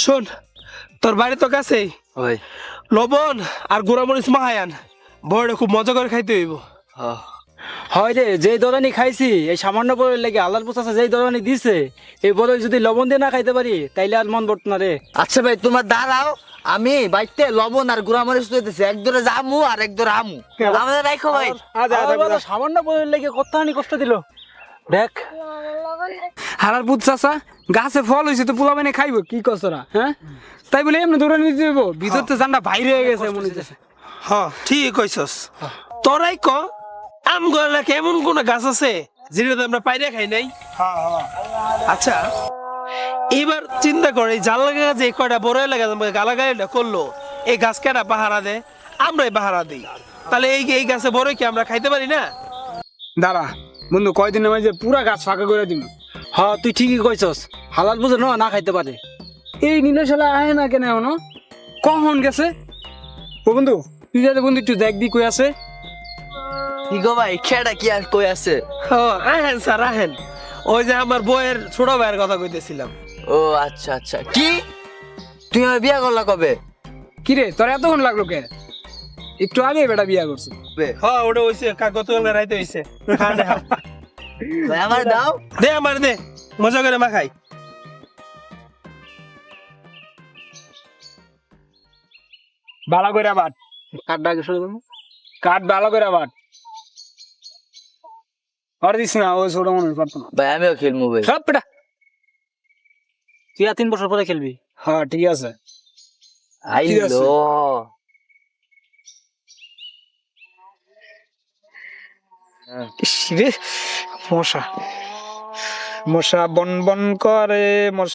শোন, তোর বাড়ি তো কাছেই, ওই লবণ আর গোড়ামরিচ মাহায়ান বড়টা খুব মজা করে খাইতে হইব। হয় রে, যেই দরানি খাইছি এই সামান্য বড় লেগে আল্লাহর পোষাছে, যেই দরানি দিছে এই বড় যদি লবণ দিয়ে না খাইতে পারি তাইলে আর মন বর্ত না রে। আচ্ছা ভাই তোমার দাঁড়াও, আমি বাইতে লবণ আর গুড়ামরিচ দিতেছি, এক ধরে জামু আর এক ধরে আমু। আমাদের রাখো ভাই। সামান্য বড় লেগে কতখানি কষ্ট দিল দেখ। হারার পুত চাচা গাছে ফল হয়েছে তো পোলা মানে খাইবো, কি কষ্ট না? হ্যাঁ, তাই বলে এমনি ধরে নিতে দেব? ভিতর তো জানটা বাইরে হয়ে গেছে মনে হচ্ছে। হ, ঠিক কইছস। তোরাই ক, আম গোলা কেমন কোন গাছ আছে যেটা আমরা পাইরে খাই নাই? আচ্ছা, এবার চিন্তা করে এই জাল লাগা যে কয়টা বড় লাগা গালাগালিটা করলো, এই গাছ কেনা পাহারা দেয়, আমরাই পাহারা দিই, তাহলে এই গাছে বড় কি আমরা খাইতে পারি না? দাঁড়া বন্ধু, কয়দিনের মাঝে পুরা গাছ ফাঁকা করে দিন। হ্যাঁ তুই ঠিকই কইছস, হালাল বুঝে না খাইতে পারে। এই নীলেশালা আহে না কেন এমন? কখন গেছে ও বন্ধু? তুই যাতে বন্ধু একটু দেখ দি কই আছে। কি গো ভাই, খেড়া কি আর কই আছে? ও আহেন স্যার আহেন, ওই যে আমার বউয়ের ছোট ভাইয়ের কথা কইতেছিলাম। ও আচ্ছা আচ্ছা, কি তুই আমার বিয়া করলা কবে? কিরে তোর এতক্ষণ লাগলো কে? একটু আগে বেটা বিয়া করছে। হ্যাঁ ওটা হইছে, গতকাল রাইতে হইছে। ভাই আমার দাও। দে আমার দে, মজা করে মাখাই। বালা করে বাট কাঠটা আগে শুরু করবো, কাঠ বালা করে বাট। আর দিস না, ও ছোট মনে পারতো না। ভাই আমিও খেলবো ভাই। সব বেটা তুই আর 3 বছর পরে খেলবি। হ্যাঁ ঠিক আছে। ঠিক আছে। আইলো ইস রে, মশা মশা বন বন করে মশা।